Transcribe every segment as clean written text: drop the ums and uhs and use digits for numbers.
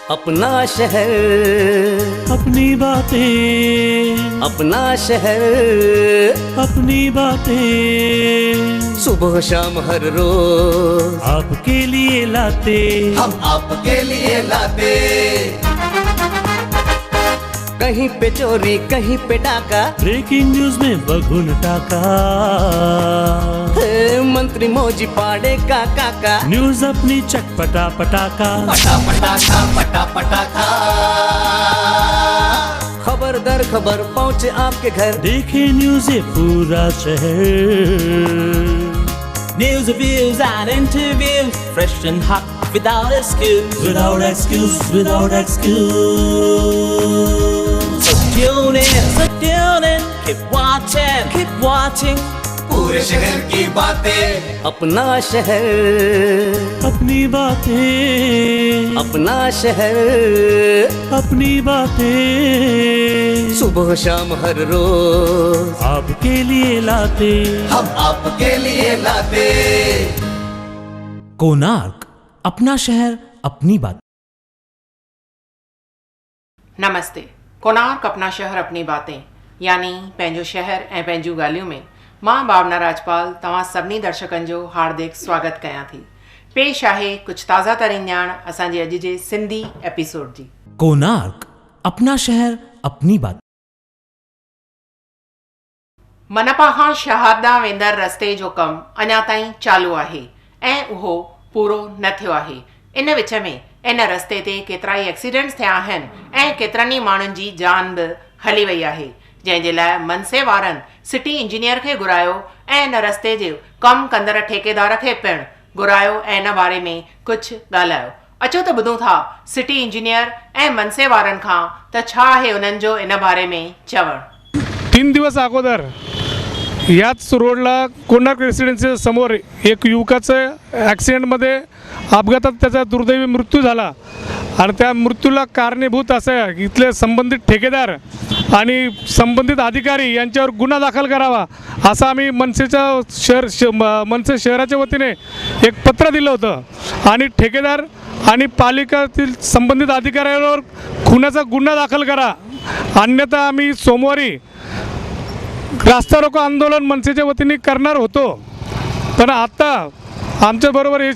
अपना शहर, अपनी बातें, अपना शहर, अपनी बातें, सुबह शाम हर रोज आपके लिए लाते, हम आपके लिए लाते। कहीं पे चोरी कहीं पे डाका, ब्रेकिंग न्यूज में बगुन टाका, मंत्री मौजी पाड़े का काका, न्यूज अपनी चटपटा पटाका, पटा पटाखा पटा पटाखा। खबर दर खबर पहुँचे आपके घर, देखे न्यूज ये पूरा शहर। News, reviews and interviews, fresh and hot, without excuse. Without excuse, without excuse. So tune in, keep watching. पूरे शहर की बातें, अपना शहर, अपनी बातें, अपना शहर, अपनी बातें, सुबह शाम हर रोज आपके लिए लाते, हम आपके लिए लाते। कोणार्क, अपना शहर अपनी बात। नमस्ते। कोणार्क अपना शहर अपनी बातें यानी पंहिंजो शहर ऐं पंहिंजूं ॻाल्हियूं में मां भावना राजपाल तव्हां सभिनी दर्शकनि जो हार्दिक स्वागत कयां थी। पेश आहे कुझु ताज़ा तरीन ॼाण असांजे अॼु जे सिंधी एपिसोड जी। कोणार्क, अपना शहर अपनी बात। मनपा खां शहादा वेंदड़ रस्ते जो कमु अञा ताईं चालू आहे ऐं उहो पूरो न थियो आहे। इन विच में इन रस्ते ते केतिरा ई एक्सीडेंट्स थिया आहिनि ऐं केतिरनि ई माण्हुनि जी जान बि हली वई आहे, जंहिंजे लाइ मनसे वारनि सिटी इंजीनियर खे घुरायो ऐं इन रस्ते जो कमु कंदड़ ठेकेदार खे पिणु घुरायो ऐं इन बारे में कुझु ॻाल्हायो। अचो त ॿुधूं था सिटी इंजीनियर ऐं मनसे वारनि खां त छा आहे उन्हनि जो इन बारे में चवणु। 3 दिवस अगोदर याच रोडला कोणार्क रेसिडेन्सी समोर एक युवकाचं ॲक्सिडेंटमध्ये अपघातात त्याचा दुर्दैवी मृत्यू झाला आणि त्या मृत्यूला कारणीभूत असं इथले संबंधित ठेकेदार आणि संबंधित अधिकारी यांच्यावर गुन्हा दाखल करावा असं आम्ही मनसे शहराच्या वतीने एक पत्र दिलं होतं आणि ठेकेदार आणि पालिकेतील संबंधित अधिकाऱ्यांवर खुनाचा गुन्हा दाखल करा, अन्यथा आम्ही सोमवारी रास्ता रोको आंदोलन मनसेच्या वतीने करणार होतो। पण आता आमच्याबरोबर हे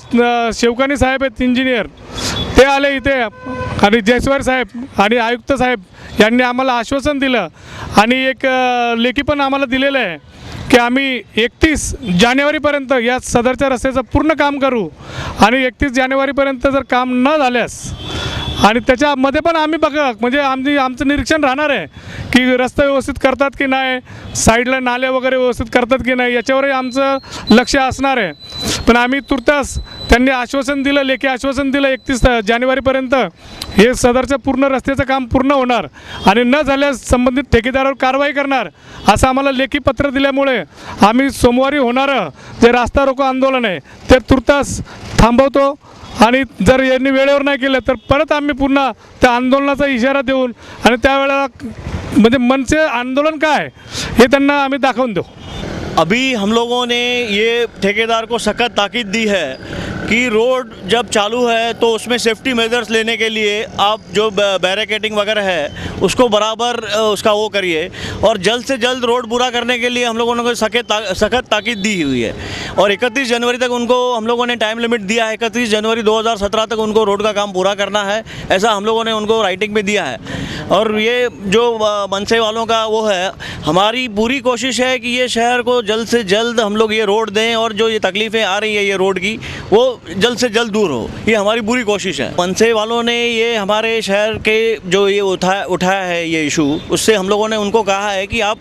शेवकानी साहेब आहेत इंजिनियर, ते आले इथे आणि जयस्वार साहेब आणि आयुक्त साहेब यांनी आम्हाला आश्वासन दिलं आणि एक लेखी पण आम्हाला दिलेलं आहे की आम्ही 31 जानेवारीपर्यंत या सदरच्या रस्त्याचं पूर्ण काम करू आणि 31 जानेवारीपर्यंत जर काम न झाल्यास आणि त्याच्यामध्ये पण आम्ही बघा म्हणजे आमचं निरीक्षण राहणार आहे की रस्ते व्यवस्थित करतात की नाही, साईडला नाले वगैरे व्यवस्थित करतात की नाही, याच्यावरही आमचं लक्ष असणार आहे। पण आम्ही तुर्तास त्यांनी आश्वासन दिलं, लेखी आश्वासन दिलं 31 जानेवारीपर्यंत हे सदरचं पूर्ण रस्त्याचं काम पूर्ण होणार आणि न झाल्यास संबंधित ठेकेदारावर कारवाई करणार असं आम्हाला लेखी पत्र दिल्यामुळे आम्ही सोमवारी होणारं जे रास्ता रोको आंदोलन आहे ते तुर्तास थांबवतो आणि जर यांनी वेळेवर नाही केलं तर परत आम्ही पुन्हा त्या आंदोलनाचा इशारा देऊन आणि त्यावेळेला म्हणजे मनसे आंदोलन काय हे त्यांना आम्ही दाखवून देऊ। अभी हम लोगों ने ये ठेकेदार को सख्त ताकीद दी है कि रोड जब चालू है तो उसमें सेफ्टी मेजर्स लेने के लिए आप जो बैरिकेडिंग वगैरह है उसको बराबर उसका वो करिए और जल्द से जल्द रोड पूरा करने के लिए हम लोगों ने सख्त ताकीद दी हुई है और 31 जनवरी तक उनको हम लोगों ने टाइम लिमिट दिया है। 31 जनवरी 2017 तक उनको रोड का काम पूरा करना है, ऐसा हम लोगों ने उनको राइटिंग में दिया है। और ये जो मनसे वालों का वो है, हमारी पूरी कोशिश है कि ये शहर को जल्द से जल्द हम लोग ये रोड दें और जो ये तकलीफ़ें आ रही है ये रोड की वो जल्द से जल्द दूर हो, ये हमारी पूरी कोशिश है। मनसे वालों ने ये हमारे शहर के जो ये उठाया है ये इशू, उससे हम लोगों ने उनको कहा है कि आप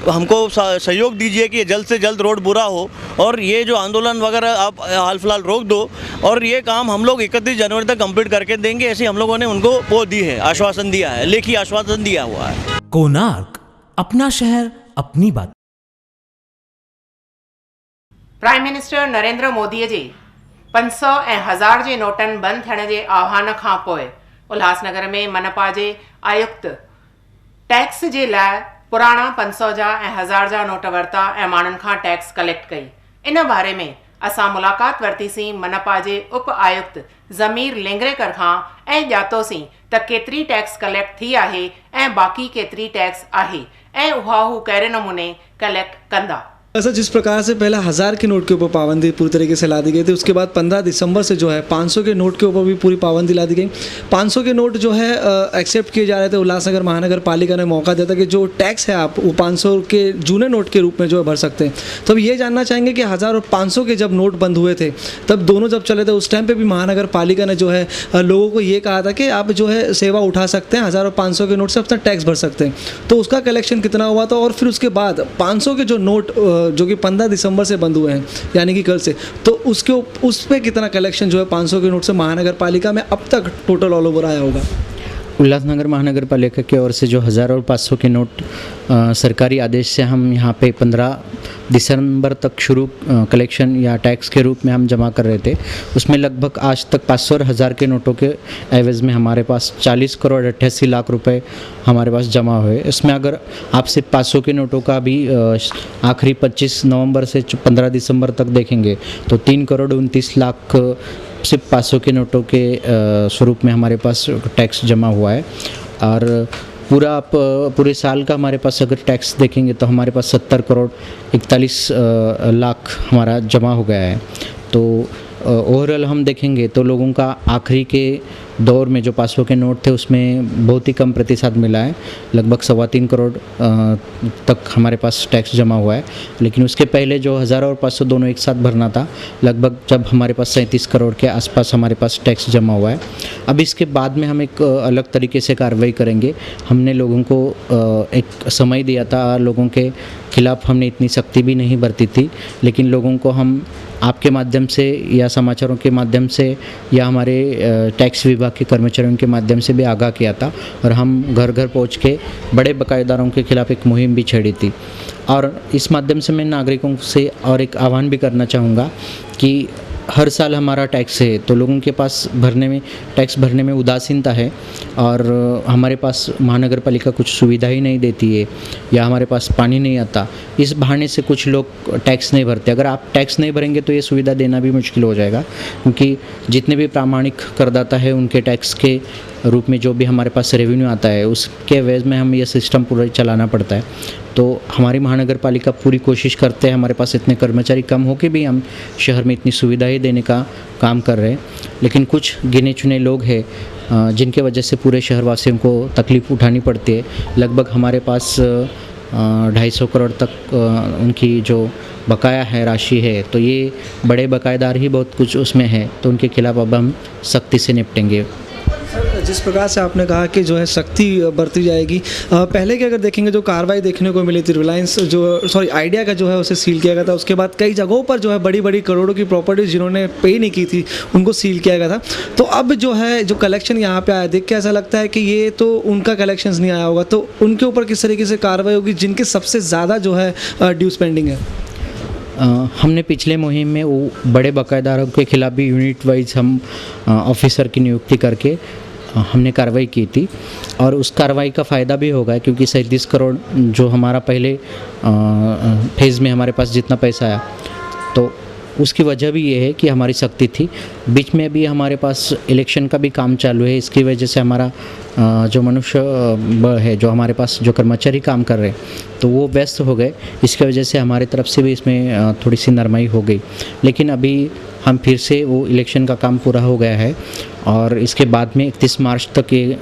हमको सहयोग दीजिए कि जल्द से जल्द रोड पूरा हो और ये जो आंदोलन वगैरह आप हाल फिलहाल रोक दो और ये काम हम लोग 31 जनवरी तक कंप्लीट करके देंगे, ऐसी हम लोगों ने उनको वो दी है, आश्वासन दिया है, लेखी आश्वासन दिया हुआ है। कोणार्क, अपना शहर अपनी बात। प्राइम मिनिस्टर नरेंद्र मोदीअ जे 500 ऐं 1000 जे नोटनि बंदि थियण जे आह्वान खां पोइ उल्हासनगर में मनपा जे आयुक्त टैक्स जे लाइ पुराणा 500 जा ऐं 1000 जा नोट वरिता ऐं माण्हुनि खां टैक्स कलेक्ट कई। इन बारे में असां मुलाक़ात वरितीसीं मनपा जे उप आयुक्त ज़मीर लेंगरेकर खां ऐं ॼातोसीं त केतिरी टैक्स कलेक्ट थी आहे ऐं बाक़ी केतिरी टैक्स आहे ऐं उहा हू कहिड़े नमूने कलेक्ट कंदा। सर, जिस प्रकार से पहले 1000 के नोट के ऊपर पाबंदी पूरी तरीके से ला दी गई थी, उसके बाद 15 दिसंबर से जो है 500 के नोट के ऊपर भी पूरी पाबंदी ला दी गई। 500 के नोट जो है एक्सेप्ट किए जा रहे थे। उल्लासनगर महानगर पालिका ने मौका दिया था कि जो टैक्स है आप वो 500 के जूने नोट के रूप में जो है भर सकते हैं। तो अब ये जानना चाहेंगे कि 1000 और 500 के जब नोट बंद हुए थे, तब दोनों जब चले थे, उस टाइम पर भी महानगर पालिका ने जो है लोगों को ये कहा था कि आप जो है सेवा उठा सकते हैं, 1000 और 500 के नोट से अपना टैक्स भर सकते हैं। तो उसका कलेक्शन कितना हुआ था? और फिर उसके बाद 500 के जो नोट जो कि 15 दिसंबर से बंद हुए हैं, यानी कि कल से, तो उस पे कितना कलेक्शन जो है 500 के नोट से महानगर पालिका में अब तक टोटल ऑल ओवर आया होगा? उल्लासनगर महानगर पालिका की ओर से जो 1000 और 500 के नोट सरकारी आदेश से हम यहाँ पे 15 दिसंबर तक शुरू कलेक्शन या टैक्स के रूप में हम जमा कर रहे थे, उसमें लगभग आज तक 500 और 1000 के नोटों के एवज में हमारे पास 40 करोड़ 88 लाख रुपए हमारे पास जमा हुए। इसमें अगर आप सिर्फ 500 के नोटों का भी आखिरी 25 नवंबर से 15 दिसंबर तक देखेंगे तो 3 करोड़ 29 लाख सिर्फ 500 के नोटों के स्वरूप में हमारे पास टैक्स जमा हुआ है। और पूरे साल का हमारे पास अगर टैक्स देखेंगे तो हमारे पास 70 करोड़ 41 लाख हमारा जमा हो गया है। तो ओवरऑल हम देखेंगे तो लोगों का आखिरी के दौर में जो 500 के नोट थे उसमें बहुत ही कम प्रतिशत मिला है, लगभग 3.25 करोड़ तक हमारे पास टैक्स जमा हुआ है। लेकिन उसके पहले जो 1000 और 500 दोनों एक साथ भरना था, लगभग जब हमारे पास 37 करोड़ के आसपास हमारे पास टैक्स जमा हुआ है। अब इसके बाद में हम एक अलग तरीके से कार्रवाई करेंगे। हमने लोगों को एक समय दिया था, लोगों के खिलाफ हमने इतनी सख्ती भी नहीं बरती थी, लेकिन लोगों को हम आपके माध्यम से या समाचारों के माध्यम से या हमारे टैक्स विभाग के कर्मचारियों के माध्यम से भी आगाह किया था और हम घर घर पहुंच के बड़े बकायेदारों के खिलाफ एक मुहिम भी छेड़ी थी। और इस माध्यम से मैं नागरिकों से और एक आह्वान भी करना चाहूँगा कि हर साल हमारा टैक्स है तो लोगों के पास टैक्स भरने में उदासीनता है और हमारे पास महानगर पालिका कुछ सुविधा ही नहीं देती है या हमारे पास पानी नहीं आता, इस बहाने से कुछ लोग टैक्स नहीं भरते। अगर आप टैक्स नहीं भरेंगे तो ये सुविधा देना भी मुश्किल हो जाएगा, क्योंकि जितने भी प्रामाणिक करदाता है उनके टैक्स के रूप में जो भी हमारे पास रेवेन्यू आता है उसके एवज में हम ये सिस्टम पूरा चलाना पड़ता है। तो हमारी महानगर पालिका पूरी कोशिश करते हैं, हमारे पास इतने कर्मचारी कम होकर भी हम शहर में इतनी सुविधाएं देने का काम कर रहे हैं, लेकिन कुछ गिने चुने लोग हैं जिनके वजह से पूरे शहरवासियों को तकलीफ़ उठानी पड़ती है। लगभग हमारे पास 250 करोड़ तक उनकी जो बकाया है राशि है, तो ये बड़े बकायेदार ही बहुत कुछ उसमें है, तो उनके खिलाफ अब हम सख्ती से निपटेंगे। जिस प्रकार से आपने कहा कि जो है सख्ती बरती जाएगी, पहले की अगर देखेंगे जो कार्रवाई देखने को मिली थी, रिलायंस आइडिया का जो है उसे सील किया गया था। उसके बाद कई जगहों पर जो है बड़ी बड़ी करोड़ों की प्रॉपर्टीज जिन्होंने पे नहीं की थी उनको सील किया गया था। तो अब जो है जो कलेक्शन यहाँ पे आया, देख के ऐसा लगता है कि ये तो उनका कलेक्शंस नहीं आया होगा, तो उनके ऊपर किस तरीके से कार्रवाई होगी जिनके सबसे ज़्यादा जो है ड्यूज पेंडिंग है? हमने पिछले मुहिम में वो बड़े बकायेदारों के खिलाफ भी यूनिट वाइज हम ऑफिसर की नियुक्ति करके हमने कार्रवाई की थी और उस कार्रवाई का फ़ायदा भी होगा, क्योंकि 37 करोड़ जो हमारा पहले फेज़ में हमारे पास जितना पैसा आया, तो उसकी वजह भी ये है कि हमारी सख्ती थी। बीच में भी हमारे पास इलेक्शन का भी काम चालू है, इसकी वजह से हमारा जो मनुष्य बल है, जो हमारे पास जो कर्मचारी काम कर रहे हैं, तो वो व्यस्त हो गए। इसकी वजह से हमारी तरफ से भी इसमें थोड़ी सी नरमाई हो गई, लेकिन अभी हम फिर से वो इलेक्शन का काम पूरा हो गया है और इसके बाद में 31 मार्च तक ये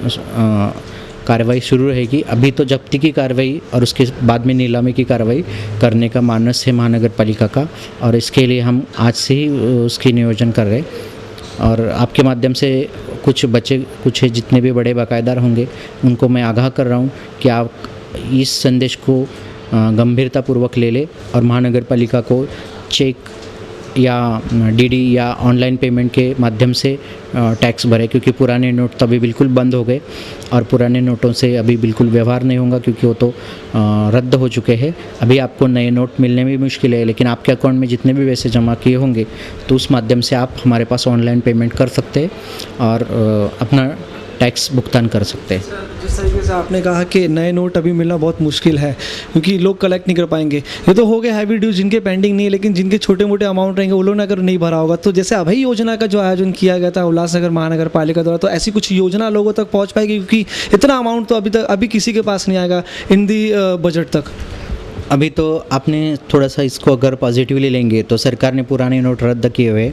कार्रवाई शुरू रहेगी। अभी तो जब्ती की कार्रवाई और उसके बाद में नीलामी की कार्रवाई करने का मानस है महानगर पालिका का, और इसके लिए हम आज से ही उसकी नियोजन कर रहे हैं। और आपके माध्यम से कुछ जितने भी बड़े बकायेदार होंगे उनको मैं आगाह कर रहा हूँ कि आप इस संदेश को गंभीरतापूर्वक ले लें और महानगर पालिका को चेक या डीडी या ऑनलाइन पेमेंट के माध्यम से टैक्स भरे, क्योंकि पुराने नोट तभी बिल्कुल बंद हो गए और पुराने नोटों से अभी बिल्कुल व्यवहार नहीं होगा, क्योंकि वो तो रद्द हो चुके हैं। अभी आपको नए नोट मिलने में भी मुश्किल है, लेकिन आपके अकाउंट में जितने भी पैसे जमा किए होंगे तो उस माध्यम से आप हमारे पास ऑनलाइन पेमेंट कर सकते हैं और अपना टैक्स भुगतान कर सकते हैं। जिस तरीके से जैसा आपने कहा कि नए नोट अभी मिलना बहुत मुश्किल है क्योंकि लोग कलेक्ट नहीं कर पाएंगे। ये तो हो गया हैवी ड्यूज जिनके पेंडिंग नहीं है, लेकिन जिनके छोटे मोटे अमाउंट रहेंगे वो लोग ने अगर नहीं भरा होगा तो जैसे अभय योजना का जो आयोजन किया गया था उल्लासनगर महानगर पालिका द्वारा, तो ऐसी कुछ योजना लोगों तक पहुँच पाएगी क्योंकि इतना अमाउंट तो अभी किसी के पास नहीं आएगा इन दी बजट तक। अभी तो आपने थोड़ा सा इसको अगर पॉजिटिवली लेंगे तो सरकार ने पुराने नोट रद्द किए हुए,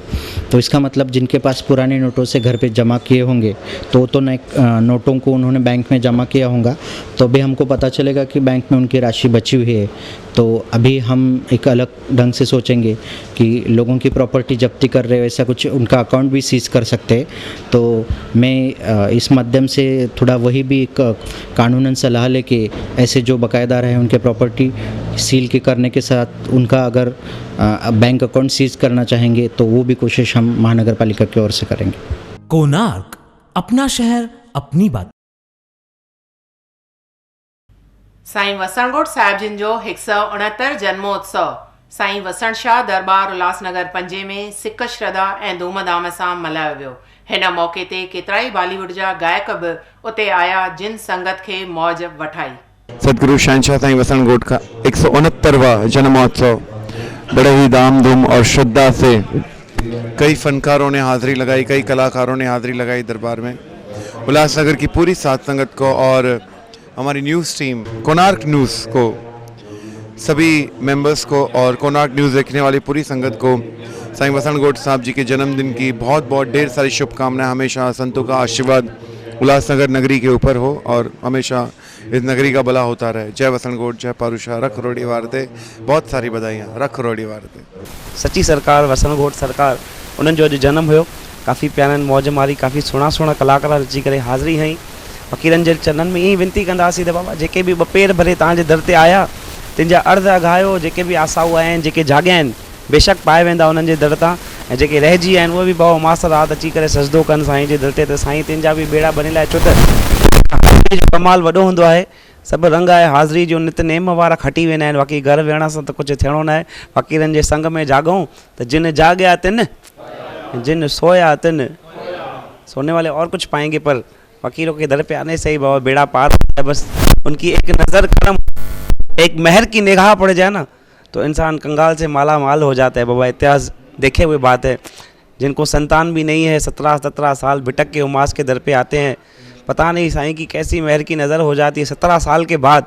तो इसका मतलब जिनके पास पुराने नोटों से घर पे जमा किए होंगे तो नए नोटों को उन्होंने बैंक में जमा किया होगा, तो अभी हमको पता चलेगा कि बैंक में उनकी राशि बची हुई है। तो अभी हम एक अलग ढंग से सोचेंगे कि लोगों की प्रॉपर्टी जब्ती कर रहे हो, ऐसा कुछ उनका अकाउंट भी सीज कर सकते हैं। तो मैं इस माध्यम से थोड़ा वही भी कानूनन सलाह लेके ऐसे जो बकायेदार हैं उनके प्रॉपर्टी सील के करने के साथ उनका अगर बैंक अकाउंट सीज करना चाहेंगे तो वो भी कोशिश हम महानगर पालिका की ओर से करेंगे। कोणार्क, अपना शहर अपनी बात। साईं वसणगोट साहिब जिन जो 169 जन्मोत्सव साईं वसण शाह दरबार उल्लासनगर 5 में सिक श्रद्धा ऐं धूमधाम सां मल्हायो वियो। हिन मौक़े ते केतिराई बॉलीवुड जा गायक बि उते आया जिन संगत खे मौज वठाई। सदगुरु शहंशाह साईं वसणगोट का 169वां जन्मोत्सव बड़े ही धाम धूम और श्रद्धा से कई फनकारों ने हाजिरी लगाई, कई कलाकारों ने हाजिरी लगाई दरबार में। उल्लासनगर की पूरी साथ संगत को और हमारी न्यूज़ टीम कोणार्क न्यूज़ को, सभी मेंबर्स को और कोणार्क न्यूज़ देखने वाली पूरी संगत को साईं वसणगोट साहब जी के जन्मदिन की बहुत बहुत ढेर सारी शुभकामनाएं। हमेशा संतों का आशीर्वाद उल्लासनगर नगरी के ऊपर हो और हमेशा इस नगरी का भला होता रहे। जय वसणगोट, जय पारुषा, रख रोड़ी वारते। बहुत सारी बधाइयाँ, रख रोड़ी वारते। सच्ची सरकार वसणगोट सरकार उन्हनि जो अॼु जनम हुयो, काफ़ी प्यारनि मौज मारी, काफ़ी सुहिणा सुहिणा कलाकार अची करे हाज़िरी हई। फ़क़ीरनि जे चरणनि में ईअं विनती कंदासीं त बाबा जेके बि ॿ पेर भरे तव्हांजे दर ते आया, तंहिंजा अर्ज़ अघायो, जेके बि आसाऊं आहिनि, जेके जाॻिया आहिनि बेशक पाए वेंदा उन्हनि जे दर तां, ऐं जेके रहिजी आहिनि उहे बि बाबा मास राति अची करे सजदो कनि साईं जे दर ते, त साईं तंहिंजा बि बेड़ा बने लाइ। छो त कमाल वॾो हूंदो आहे, सभु रंग आहे हाज़िरी जो, नित नेम वारा खटी वेंदा आहिनि। बाक़ी घर वेहण सां त कुझु थियणो न आहे। फ़क़ीरनि जे संग में जाॻूं त जिन जाॻिया तिन, जिन सोया तिन, सोने वाले और कुछ पाएंगे पर फ़कीरों के दर पे आने से ही बाबा बेड़ा पार है। बस उनकी एक नज़र करम, एक महर की निगाह पड़ जाए ना तो इंसान कंगाल से माला माल हो जाता है। बाबा इतिहास देखे हुए बात है, जिनको संतान भी नहीं है 17 साल भटक के उमास के दर पे आते हैं। पता नहीं साईं की कैसी महर की नज़र हो जाती है। 17 साल के बाद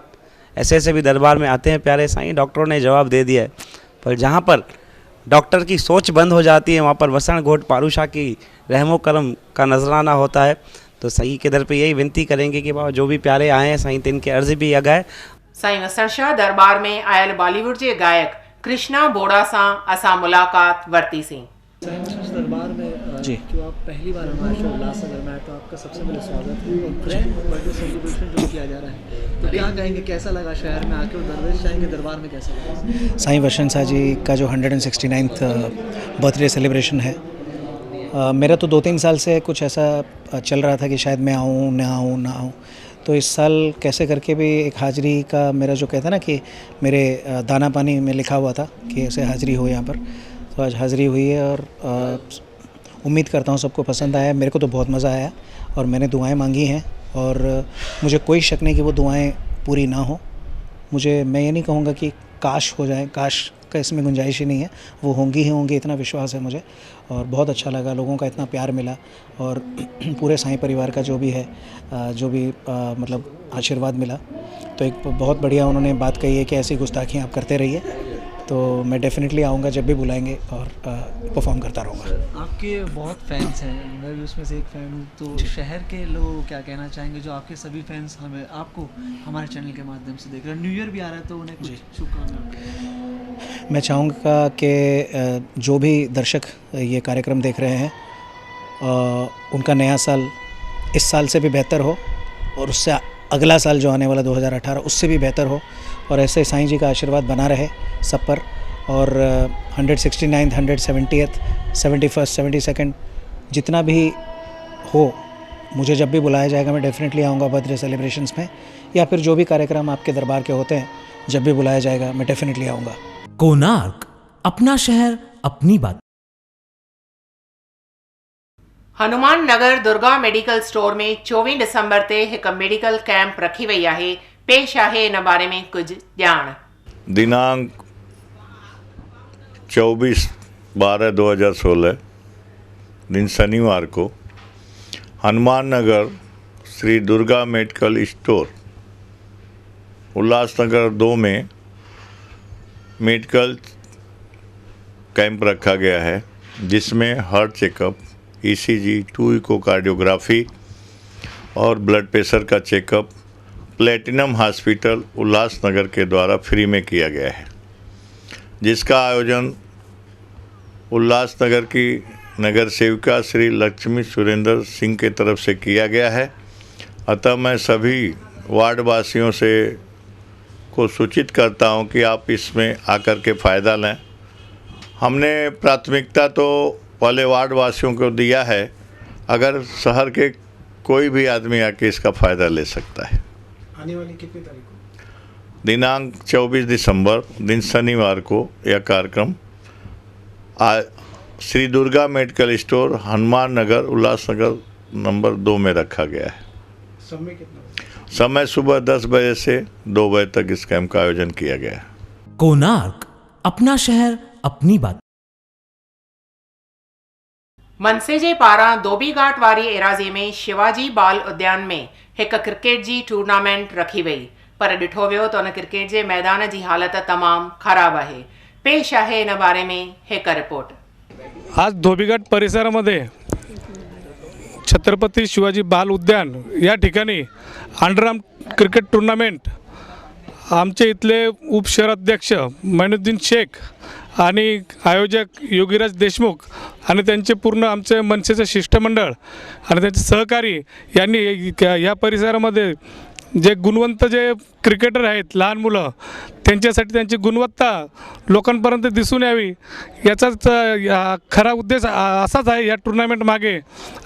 ऐसे ऐसे भी दरबार में आते हैं प्यारे साईं। डॉक्टरों ने जवाब दे दिया है, पर जहाँ पर डॉक्टर की सोच बंद हो जाती है वहाँ पर वसणगोट पारुषा की रहमो करम का नजराना होता है। तो साईं के दर पे यही विनती करेंगे कि बाबा जो भी प्यारे आए हैं साईं तिन के अर्ज़ भी अगाए। साईं वसण शाह दरबार में आयल बॉलीवुड के गायक कृष्णा बोड़ा सां असां मुलाकात वरतीसीं। दरबार में जी जो आप पहली बार हमारे शो उल्लासनगर में आए तो आपका सबसे पहले स्वागत है और ग्रैंड बर्थडे सेलिब्रेशन जो किया जा रहा है, तो क्या कहेंगे, कैसा लगा शहर में आके और दरवेश शाह के दरबार में कैसा लगा? साईं वसण शाह जी का जो 169th बर्थडे सेलिब्रेशन है, मेरा तो 2-3 साल से कुछ ऐसा चल रहा था कि शायद मैं आऊँ ना आऊँ, तो इस साल कैसे करके भी एक हाज़िरी का मेरा जो कहता ना कि मेरे दाना पानी में लिखा हुआ था कि ऐसे हाज़िरी हो यहाँ पर, तो आज हाज़िरी हुई है और उम्मीद करता हूँ सबको पसंद आया। मेरे को तो बहुत मज़ा आया और मैंने दुआएं मांगी हैं और मुझे कोई शक नहीं कि वो दुआएं पूरी ना हो। मैं ये नहीं कहूँगा कि काश हो जाए, काश का इसमें गुंजाइश ही नहीं है, वो होंगी ही होंगी, इतना विश्वास है मुझे। और बहुत अच्छा लगा, लोगों का इतना प्यार मिला और पूरे साईं परिवार का जो भी है मतलब आशीर्वाद मिला। तो एक बहुत बढ़िया उन्होंने बात कही है कि ऐसी गुस्ताखियाँ आप करते रहिए, तो मैं डेफिनेटली आऊँगा जब भी बुलाएंगे और परफॉर्म करता रहूँगा। आपके बहुत फैंस हैं, मैं भी उसमें से एक फ़ैन हूँ, तो शहर के लोग क्या कहना चाहेंगे जो आपके सभी फैंस आपको हमारे चैनल के माध्यम से देख रहे हैं? न्यू ईयर भी आ रहा है तो उन्हें कुछ शुभकामनाएं। मैं चाहूँगा कि जो भी दर्शक ये कार्यक्रम देख रहे हैं उनका नया साल इस साल से भी बेहतर हो और उससे अगला साल जो आने वाला 2018 उससे भी बेहतर हो और ऐसे साईं जी का आशीर्वाद बना रहे सब पर। और 169th 170th 71st 72nd जितना भी हो, मुझे जब भी बुलाया जाएगा मैं डेफिनेटली आऊँगा बर्थडे सेलिब्रेशंस में, या फिर जो भी कार्यक्रम आपके दरबार के होते हैं जब भी बुलाया जाएगा मैं डेफिनेटली आऊँगा। कोणार्क, अपना शहर अपनी बात। हनुमान नगर दुर्गा मेडिकल स्टोर में 24 डिसंबर ते एक मेडिकल कैंप रखी वई आहे। पेश आहे इन बारे में कुछ ॼाण। दिनांक 24/12/2016 दिन शनिवार को हनुमान नगर श्री दुर्गा मेडिकल स्टोर उल्लासनगर 2 में मेडिकल कैंप रखा गया है, जिसमें हार्ट चेकअप, ECG, 2 इकोकार्डियोग्राफी और ब्लड प्रेशर का चेकअप प्लेटिनम हॉस्पिटल उल्लासनगर के द्वारा फ्री में किया गया है, जिसका आयोजन उल्लासनगर की नगर सेविका श्री लक्ष्मी सुरेंद्र सिंह के तरफ से किया गया है। अतः मैं सभी वार्ड वासियों से को सूचित करता हूं कि आप इसमें आकर के फ़ायदा लें। हमने प्राथमिकता तो पहले वार्ड वासियों को दिया है, अगर शहर के कोई भी आदमी आके इसका फ़ायदा ले सकता है। आने वाली कितनी तारीख को? दिनांक 24 दिसंबर दिन शनिवार को यह कार्यक्रम Shri Durga medical store Hanuman Nagar Ulhasnagar number 2 में रखा गया है। समय कितना? समय सुबह 10 बजे से 2 बजे तक इस कैंप का आयोजन किया गया है। कोणार्क, अपना शहर अपनी बात। मनसे जे पारां धोबी घाट वारी एराज़ी में शिवाजी बाल उद्यान में एक क्रिकेट जी टूर्नामेंट रखी वई, पर ॾिठो वियो त उन क्रिकेट जे मैदान जी हालत तमामु ख़राब आहे। पेश आहे इन बारे में एक रिपोर्ट। आज धोबीघाट परिसरामध्ये छत्रपती शिवाजी बाल उद्यान या ठिकाणी अंडरआर्म क्रिकेट टूर्नामेंट आमचे इथले उपशहराध्यक्ष मैनुद्दीन शेख आणि आयोजक योगीराज देशमुख आणि त्यांचे पूर्ण आमचे मनसेचे शिष्टमंडळ आणि त्यांचे सहकारी यांनी या परिसरामध्ये जे गुणवंत जे क्रिकेटर आहेत लहान मुलं त्यांच्यासाठी त्यांची गुणवत्ता लोकांपर्यंत दिसून यावी याचाच खरा उद्देश असाच आहे या टूर्नामेंट मागे।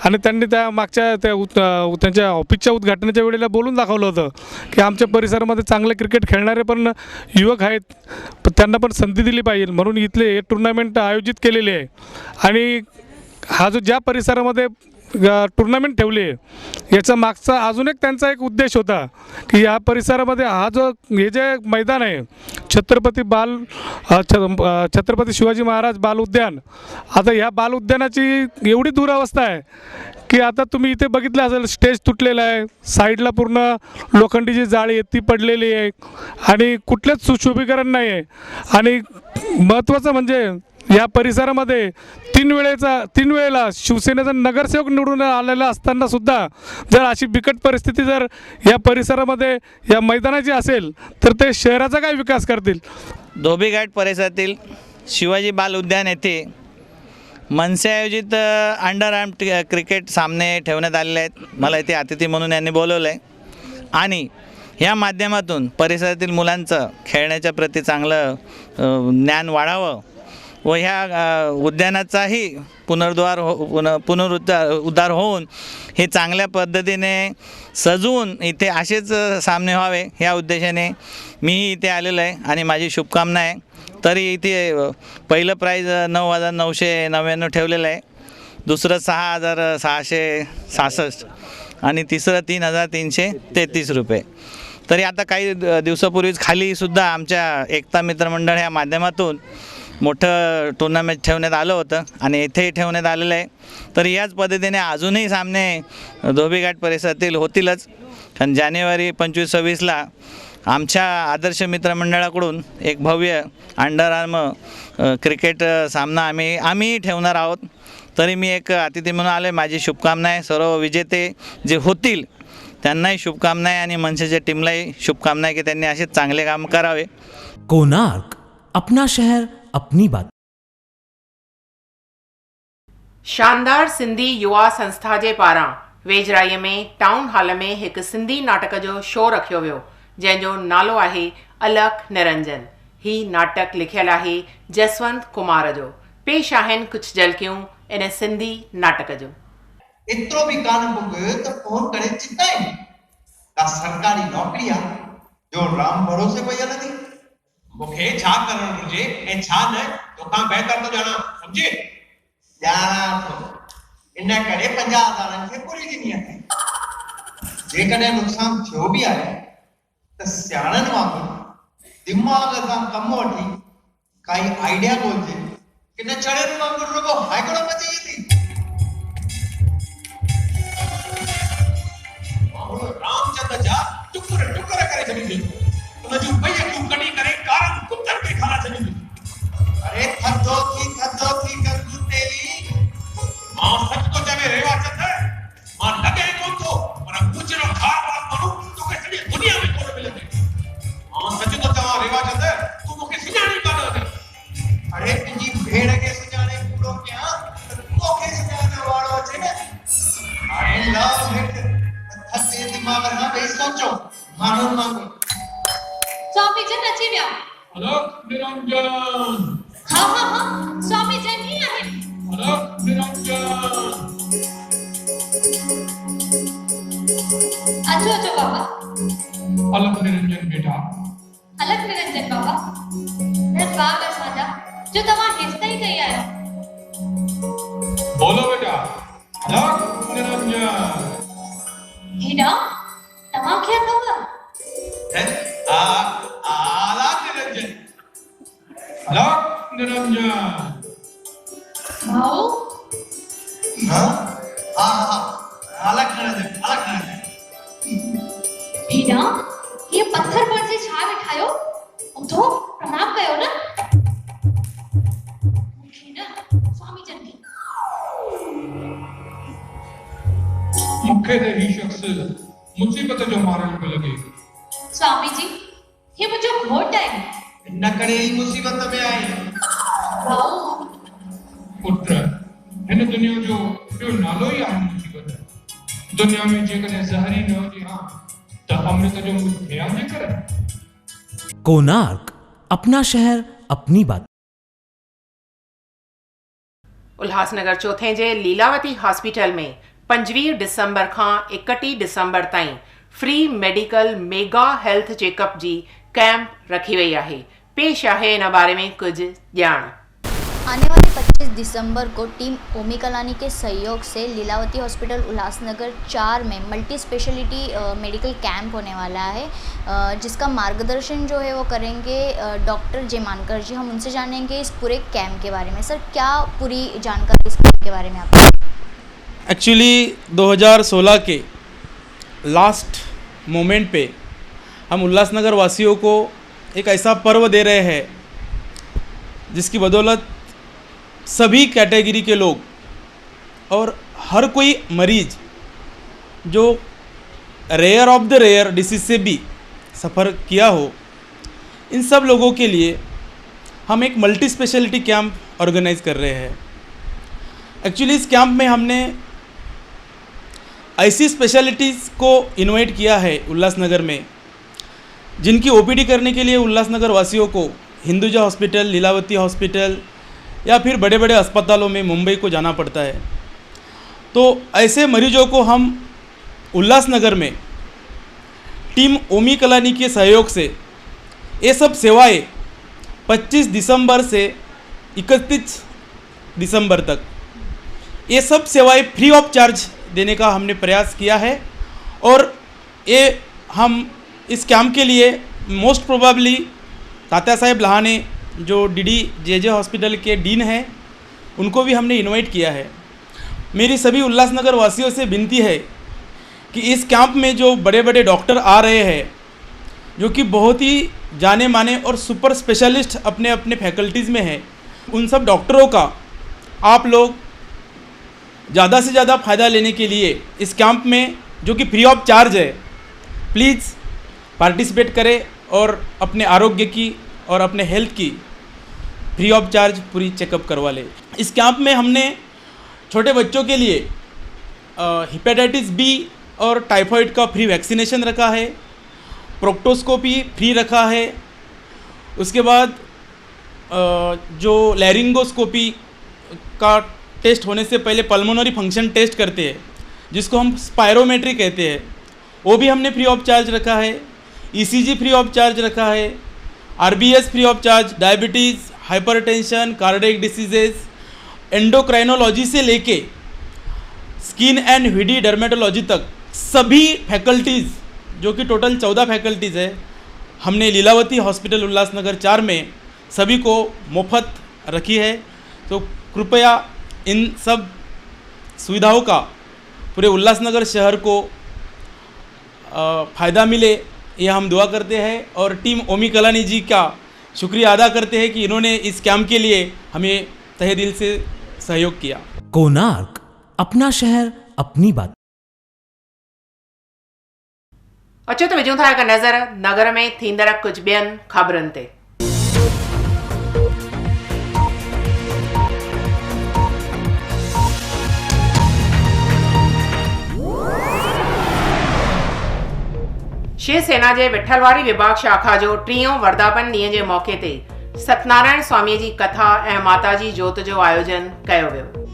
आणि त्यांनी त्या मागच्या त्यांच्या ऑफिसच्या उद्घाटनाच्या वेळेला बोलून दाखवलं होतं की आमच्या परिसरामध्ये चांगले क्रिकेट खेळणारे पण युवक आहेत, त्यांना पण संधी दिली पाहिजे म्हणून इथले हे टूर्नामेंट आयोजित केलेले आहे। आणि हा जो ज्या परिसरामध्ये टूर्नामेंट ठेवली याचा मागचा अजून एक त्यांचा एक उद्देश होता की या परिसरामध्ये हा जो हे जे मैदान आहे छत्रपती शिवाजी महाराज बाल उद्यान, आता या बाल उद्यानाची एवढी दुरावस्था आहे की आता तुम्ही इथे बघितलं असेल स्टेज तुटलेला आहे, साईडला पूर्ण लोखंडी जी जाळी आहे ती पडलेली आहे आणि कुठलेच सुशोभीकरण नाही आहे। आणि महत्त्वाचं म्हणजे या परिसरामध्ये 3 वेळेला शिवसेनेचा नगरसेवक निवडून आलेला असताना सुद्धा जर अशी बिकट परिस्थिती जर या परिसरामध्ये या मैदानाची असेल तर ते शहराचा काय विकास करतील। धोबीघाट परिसरातील शिवाजी बाल उद्यान येथे मनसे आयोजित अंडरआर्म क्रिकेट सामने ठेवण्यात आलेले आहेत। मला इथे अतिथी म्हणून यांनी बोलवलं आहे आणि या माध्यमातून परिसरातील मुलांचं खेळण्याच्या प्रती चांगलं ज्ञान वाढावं व ह्या उद्यानाचाही पुनरुद्धार होऊन हे चांगल्या पद्धतीने सजवून इथे असेच सामने व्हावे ह्या उद्देशाने मीही इथे आलेलो आहे आणि माझी शुभकामना आहे। तरी इथे पहिलं प्राईज 9,999 ठेवलेलं आहे, दुसरं 6,666 आणि तिसरं 3,333 रुपये। तरी आता काही दिवसापूर्वीच खालीसुद्धा आमच्या एकता मित्रमंडळ ह्या माध्यमातून मोठं टुर्नामेंट ठेवण्यात आलं होतं आणि इथेही ठेवण्यात आलेलं आहे। तर याच पद्धतीने अजूनही सामने धोबीघाट परिसरातील होतीलच, कारण जानेवारी 25-26ला आमच्या आदर्श मित्रमंडळाकडून एक भव्य अंडरआर्म क्रिकेट सामना आम्ही ठेवणार आहोत। तरी मी एक अतिथी म्हणून आलो आहे, माझी शुभकामना आहे। सर्व विजेते जे होतील त्यांनाही शुभकामना आहे आणि मनसेच्या टीमलाही शुभकामना आहे की त्यांनी असे चांगले काम करावे। कोणार्क, अपना शहर अपनी बात। शानदार सिंधी युवा संस्था जे पारां वेझराईअ में टाउन हॉल में एक सिंधी नाटक जो शो रखियो वियो जंहिंजो नालो आहे अलख निरंजन। ही नाटक लिखियल आहे जसवंत कुमार जो। पेश आहिनि कुछ झलकियूं इन सिंधी नाटक जो। एतिरो बि कान पुॻ त फोन करे चिताई का सरकारी नौकरी आहे जो राम भरोसे पई हलंदी। मूंखे छा करणु घुरिजे ऐं छा न तोखां बहितर तो ॼाणा, सम्झे? ॼाणा थो इन करे 50,000 खे पूरी ॾिनी आहे। जेकॾहिं नुक़सान थियो बि आहे त सियाणनि वांगुरु दिमाग़ सां कमु वठी काई आइडिया ॻोल्हिजे कि न चढ़ियनि वांगुरु रुॻो हाइकड़ो मची वेंदी। माण्हू रामचंद्र जा टुकर टुकर करे छॾींदो, उन जूं ॿई कढी करे कारनि कुतनि खे खाराए छॾींदो। अरे थधो थी कंदू तेली, मां सच तो चवे रेवा चंद्र, मां लगे कोन थो पर गुजरो खार वारो माण्हू तोखे सॼी दुनिया में कोन मिलंदे। मां सच तो चवां रेवा चंद्र, तूं मूंखे सुञाणी कान अथई। अरे तुंहिंजी भेण खे सुञाणे पूरो कयां त तोखे सुञाणण वारो अचे न। हाणे लव हिट थधे दिमाग़ सां वेही सोचो माण्हुनि वांगुरु। स्वामी जन अची विया। अलख निरंजन। हाँ स्वामी जन ही आहे। अलख निरंजन। अचो बाबा। अलख निरंजन बेटा। अलख निरंजन बाबा, धन्यवाद असांजा जो तव्हां हेसिताईं कई आहियो। बोलो बेटा। अलख निरंजन। हेॾा तव्हां खे ख़बर? अलख निरंजन। अलख निरंजन। भाऊ? हाँ अलख निरंजन। हेॾा ये पत्थर पर से छा वेठायो? उठो प्रणाम कयो न। मूंखे न स्वामी जन खे। मूंखे त ही शख्स मुसीबत जो मारल पियो लॻे। स्वामी जी, ये मुंहिंजो घोट आहे। इन करे ही मुसीबत में आई। भाऊ पुत्र, हिन दुनिया जो ॿियो नालो ई आहे मुसीबत। दुनिया में जेकॾहिं ज़हरी न हुजे हा त अमृत जो मुंहुं थिया न करे। कोणार्क, अपना शहर अपनी बात। उल्हासनगर चौथे जे लीलावती हॉस्पिटल में 25 डिसंबर खां 31 डिसंबर ताईं free medical mega health checkup जी कैंप रखी वई आहे। पेश आहे इन बारे में कुछ ॼाण। आने वाले 25 दिसंबर को टीम ओमी कलानी के सहयोग से लीलावती हॉस्पिटल उल्लासनगर 4 में मल्टी स्पेशलिटी मेडिकल कैंप होने वाला है, जिसका मार्गदर्शन जो है वो करेंगे डॉक्टर जय मानकर जी। हम उनसे जानेंगे इस पूरे कैंप के बारे में। सर, क्या पूरी जानकारी इस कैंप के बारे में आपको? एक्चुअली 2016 के लास्ट मोमेंट पे हम उल्लासनगर वासियों को एक ऐसा पर्व दे रहे हैं जिसकी बदौलत सभी कैटेगरी के लोग और हर कोई मरीज जो rare of the rare disease से भी सफ़र किया हो, इन सब लोगों के लिए हम एक मल्टी स्पेशलिटी कैंप ऑर्गेनाइज कर रहे हैं। एक्चुअली इस कैंप में हमने ऐसी स्पेशलिटीज़ को इन्वाइट किया है उल्लासनगर में, जिनकी ओपीडी करने के लिए उल्लासनगर वासियों को हिंदुजा हॉस्पिटल, लीलावती हॉस्पिटल या फिर बड़े बड़े अस्पतालों में मुंबई को जाना पड़ता है। तो ऐसे मरीजों को हम उल्लासनगर में टीम ओमी कलानी के सहयोग से ये सब सेवाएं 25 दिसंबर से 31 दिसंबर तक ये सब सेवाएं फ्री ऑफ चार्ज देने का हमने प्रयास किया है। और ये हम इस कैंप के लिए मोस्ट प्रोबेबली तात्या साहेब लहाने जो डीडी जेजे हॉस्पिटल के डीन हैं, उनको भी हमने इनवाइट किया है। मेरी सभी उल्लासनगर वासियों से विनती है कि इस कैंप में जो बड़े बड़े डॉक्टर आ रहे हैं, जो कि बहुत ही जाने माने और सुपर स्पेशलिस्ट अपने अपने फैकल्टीज़ में हैं, उन सब डॉक्टरों का आप लोग ज़्यादा से ज़्यादा फ़ायदा लेने के लिए इस कैंप में, जो कि फ्री ऑफ चार्ज है, प्लीज़ पार्टिसिपेट करें और अपने आरोग्य की और अपने हेल्थ की फ्री ऑफ चार्ज पूरी चेकअप करवा ले। इस कैंप में हमने छोटे बच्चों के लिए हेपेटाइटिस बी और टाइफाइड का फ्री वैक्सीनेशन रखा है, प्रोक्टोस्कोपी फ्री रखा है। उसके बाद जो लैरिंगोस्कोपी का टेस्ट होने से पहले पल्मोनरी फंक्शन टेस्ट करते हैं, जिसको हम स्पायरोमेट्री कहते हैं, वो भी हमने फ्री ऑफ चार्ज रखा है। ईसीजी फ्री ऑफ चार्ज रखा है। RBS free of charge, diabetes, hypertension, cardiac diseases, endocrinology से लेके स्किन एंड वीडी डर्मेटोलॉजी तक सभी फैकल्टीज़, जो कि टोटल 14 फैकल्टीज़ है, हमने लीलावती हॉस्पिटल उल्लासनगर 4 में सभी को मुफ्त रखी है। तो कृपया इन सब सुविधाओं का पूरे उल्लासनगर शहर को फ़ायदा मिले, ये हम दुआ करते हैं। और टीम ओमी कलानी जी का शुक्रिया अदा करते हैं कि इन्होंने इस कैंप के लिए हमें तहे दिल से सहयोग किया। कोणार्क, अपना शहर अपनी बात। अचो तो विझूं था हिकु नज़र नगर में थींदड़ कुछ ॿियनि ख़बरुनि ते। शिवसेना जे विठलवाड़ी विभाग शाखा जो 3हों वर्धापन ॾींहं जे मौक़े ते सत्यनारायण स्वामी जी कथा ऐं माताजी जोत जो आयोजन कयो वियो।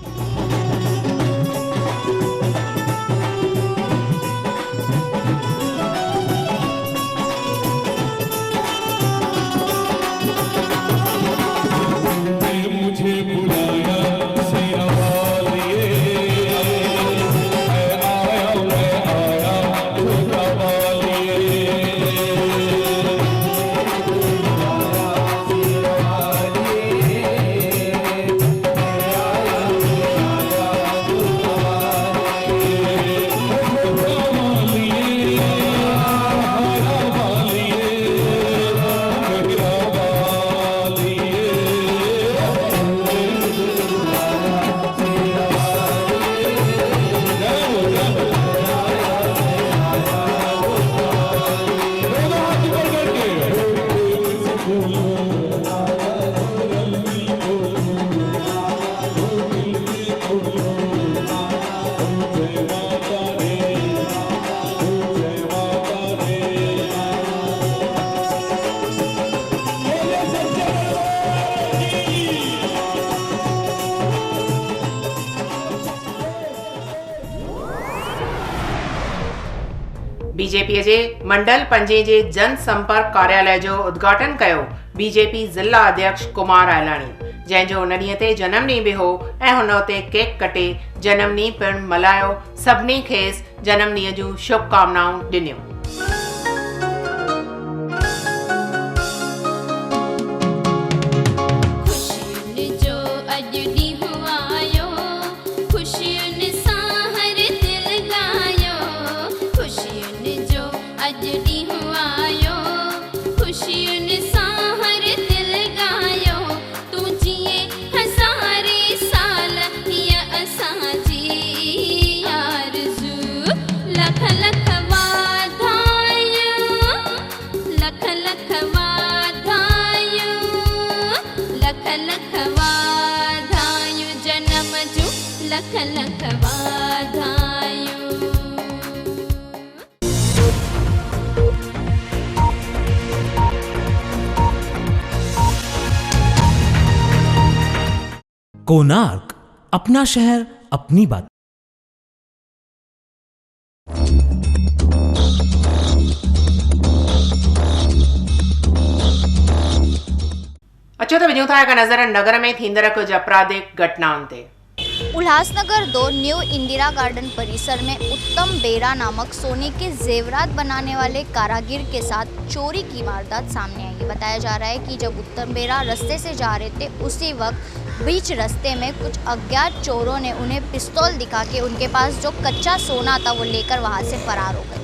बीजेपी जे मंडल 5 जे जन संपर्क कार्यालय जो उद्घाटन कयो बीजेपी ज़िला अध्यक्ष कुमार आयलाणी, जंहिंजो उन ॾींहं ते जनम ॾींहुं बि हो ऐं हुन उते केक कटे जनम ॾींहुं पिणु मल्हायो। सभिनी खेसि जनम ॾींहं जूं शुभकामनाऊं ॾिनियूं। कोणार्क, अपना शहर अपनी बात। अचो तो विझूं था हिकु नज़र नगर में थींदड़ कुछ आपराधिक घटनाउनि ते। उल्लासनगर 2 न्यू इंदिरा गार्डन परिसर में उत्तम बेरा नामक सोने के जेवरात बनाने वाले कारागिर के साथ चोरी की वारदात सामने आई। बताया जा रहा है कि जब उत्तम बेरा रास्ते से जा रहे थे, उसी वक्त बीच रास्ते में कुछ अज्ञात चोरों ने उन्हें पिस्तौल दिखा के उनके पास जो कच्चा सोना था वो लेकर वहां से फरार हो गए।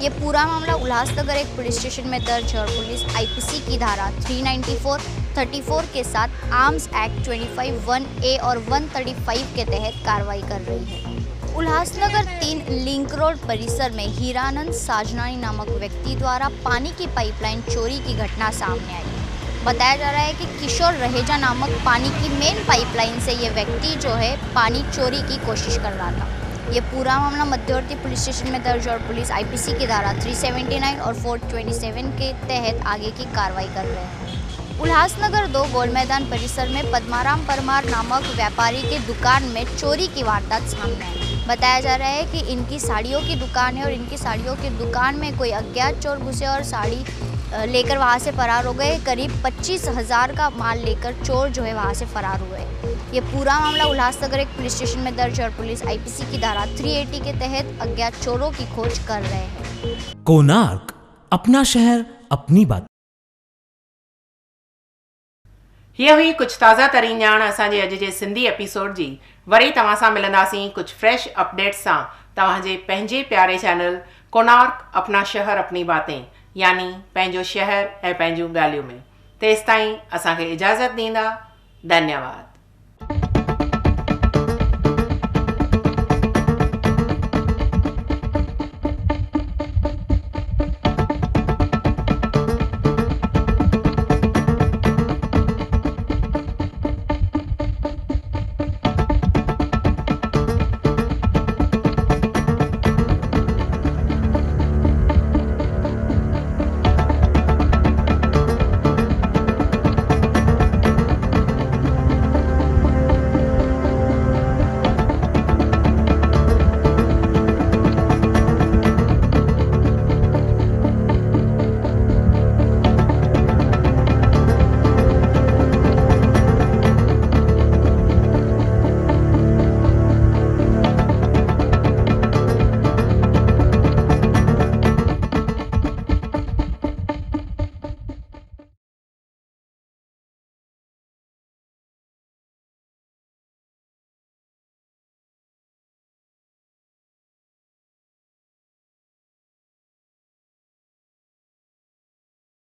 ये पूरा मामला उल्लासनगर एक पुलिस स्टेशन में दर्ज है और पुलिस आईपीसी की धारा 394, 34 के साथ आर्म्स एक्ट 25(1)A और 135 के तहत कार्रवाई कर रही है। उल्लासनगर 3 लिंक रोड परिसर में हीरानंद साजनानी नामक व्यक्ति द्वारा पानी की पाइपलाइन चोरी की घटना सामने आई। बताया जा रहा है कि किशोर रहेजा नामक पानी की मेन पाइपलाइन से ये व्यक्ति जो है पानी चोरी की कोशिश कर रहा था। ये पूरा मामला मध्यवर्ती पुलिस स्टेशन में दर्ज और पुलिस आईपीसी की धारा 379 और 427 के तहत आगे की कार्रवाई कर रहे हैं। उल्लासनगर 2 गोल मैदान परिसर में पद्माराम परमार नामक व्यापारी के दुकान में चोरी की वारदात सामने आई। बताया जा रहा है कि इनकी साड़ियों की दुकान है और इनकी साड़ियों की दुकान में कोई अज्ञात चोर घुसे और साड़ी लेकर वहाँ से फरार हो गए। करीब 25,000 का माल लेकर चोर जो है वहाँ से फरार हुए। ये पूरा मामला उल्लासनगर एक पुलिस स्टेशन में दर्ज और पुलिस आईपीसी की धारा 380 के तहत अज्ञात चोरों की खोज कर रहे हैं। कोणार्क, अपना शहर अपनी बात। हीअ हुई कुछ ताज़ा तरीन ॼाण असांजे अॼु जे सिंधी एपिसोड जी। वरी तव्हां सां मिलंदासीं कुछ फ्रेश अपडेट्स सां तव्हांजे पंहिंजे प्यारे चैनल कोणार्क अपना शहर अपनी बातें, यानी पंहिंजो शहर ऐं पंहिंजूं ॻाल्हियूं में। तेसिताईं असांखे इजाज़त ॾींदा। धन्यवाद।